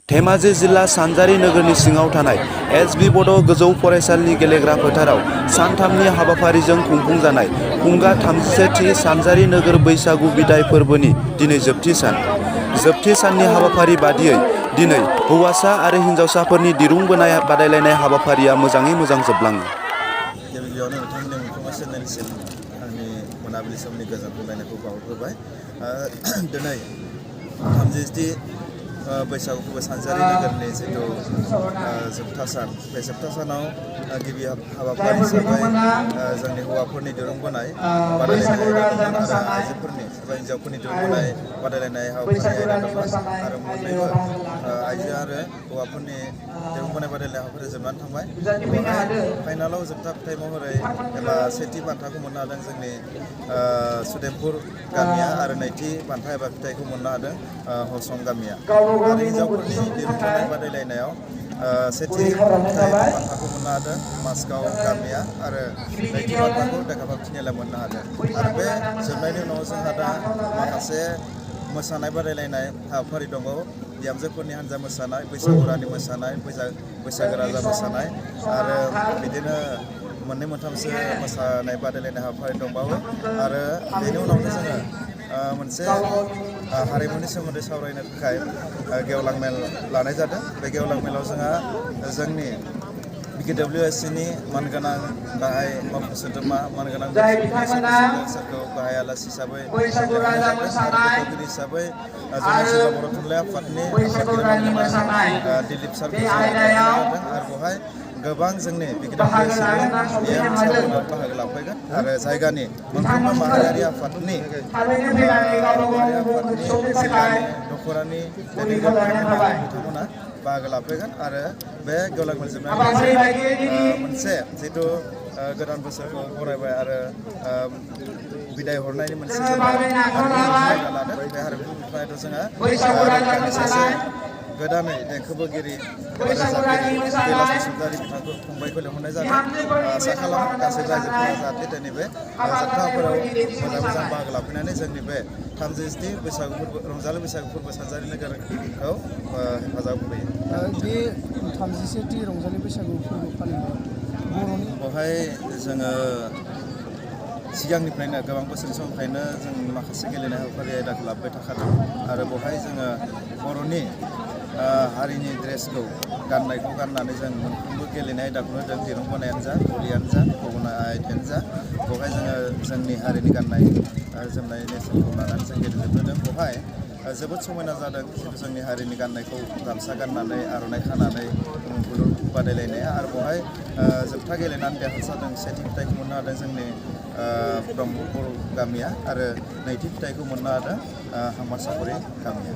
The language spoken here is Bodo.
धेमाजि जिल्ला सानजारि नोगोरनि सिङाव थानाय एस.बि. बड' गोजौ फरायसालिनि गेलेग्रा फोथाराव सानथामनि हाबाफारिजों खुंफुंजानाय खुंगा 33थि सानजारि नोगोर बैसागु बिदाय फोरबोनि दिनै जोबथि सान। जोबथि साननि हाबाफारि बादियै दिनै हौवासा आरो हिन्जावसाफोरनि दिरुं बोनाय बादायलायनाय हाबाफारिया मोजाङै मोजां जोबलाङो। गिबियावनो नोंथांमोननि मोनफ्रोमबो चेनेलसिम आंनि मोनाबिलि समनि गोजोन हामलायनायखौ बावहरग्रोबाय। दिनै 33थि बैसागु फोरबो सानजारि नोगोरनि जिथु जोबथा सान, बे जोबथा सानाव गिबि हाबाफारि हिसाबै जोंनि हौवाफोरनि दिरुं बोनाय बादायलायनाय आयदा दंमोन आरो आइजोफोरनि एबा हिन्जावफोरनि दिरुं बोनाय बादायलायनाय हाबाफारि आयदा दंमोन आरो मोननैबो आइजो आरो हौवाफोरनि दिरुं बोनाय बादायलायनाय हाबाफारि जोबनानै थांबाय। बेवहाय फाइनालाव जोबथा फिथाइ महरै एबा सेथि बान्थाखौ मोननो हादों जोंनि सुदेमपुर गामिया आरो नैथि बान्था एबा फिथाइखौ मोननो हादों हसं गामिया। आरो हिन्जावफोरनि दिरुं बोनाय बादायलायनायाव सेथि फिथाइ बान्थाखौ मोननो हादों मासगाव गामिया आरो नैथि बान्थाखौ देखाफा थिनियाला मोननो हादों। आरो बे जोबनायनि उनाव जोंहा दा माखासे मोसानाय बादायलायनाय हाबाफारि दंबावो। बिहामजोफोरनि हान्जा मोसानाय, बैसागुरानि मोसानाय, बैसागो राजा मोसानाय आरो बिदिनो मोननै मोनथामसो मोसानाय बादायलायनाय हाबाफारि दंबावो। आरो बेनि उनावनो जोङो मोनसे हारिमुनि सोमोन्दै सावरायनो थाखाय गेवलां मेल लानाय जादों। बे गेवलां मेलाव जोंहा जोंनि BKWSCनि मानगोनां गाहाय मावफुं सोद्रोमा मानगोनां सोरखौ गाहाय आलासि हिसाबै लेंहरनाय जादों आरो बेखेवगिरि हिसाबै जोंनि जिल्ला बर' थुनलाइ आफादनि आफादगिरि मानगोनां दिलिप सारखौ लेंहरनाय जादों। आरो बेवहाय गोबां जोंनि BKWSCनि सारफोरा बाहागो लाफैगोन आरो जायगानि मोनफ्रोमबो माहारियारि आफादनि जिल्लानि दख'रानि दैदेनगिरि बिथांमोना बाहागो लाफैगोन आरो बे गेवलां मेल जोबनायनि मोनसे जिथु गोदान बोसोरखौ बरायबाय आरो बिदाय हरनायनि मोनसे हारिमुनि आयदा लादों। बे हारिमुनि बिफानायथ' जोंहा सासे गोदानै देंखोबोगिरि रोजाबगिरि कैलाश बसुमतारी बिथांखौ फंबायखौ लेंहरनाय जादों। आसा खालामो गासैबो रायजोफोरा जाहाथे दिनै बे जोबथाफोराव मोजां बाहागो लाफैनानै जोंनि बे 33थि बैसागु फोरबो रंजालि बैसागु फोरबो सानजारि नोगोरखौ हेफाजाब होफैयो। बे 33थि रंजालि बैसागु फोरबो फालिनायाव बर'नि बेवहाय जोङो सिगांनिफ्रायनो गोबां बोसोरनि समनिफ्रायनो जों माखासे गेलेनाय हाबाफारि आयदाखौ लाबोबाय थाखादों आरो बेवहाय जोङो बर'नि हारिनि ड्रेसखौ गाननायखौ गाननानै जों मोनफ्रोमबो गेलेनाय आयदाखौनो होदों। दिरुं बोनायानो जा, भलियानो जा, गुबुन आयदायानो जा, बेवहाय जोङो जोंनि हारिनि गाननाय जोमनाय नेरसोनखौ लानानै जों गेलेजोबदों। बेवहाय जोबोद समायना जादों जितु जोंनि हारिनि गाननायखौ गामसा गाननानै आर'नाइ खानानै बुलुर बादायलायनाया आरो बेवहाय जोबथा गेलेनानै देरहासारदों। सेथि फिथाइखौ मोननो हादों जोंनि ब्रह्मपुर गामिया आरो नैथि फिथाइखौ मोननो हादों हामासाफुरि गामिया।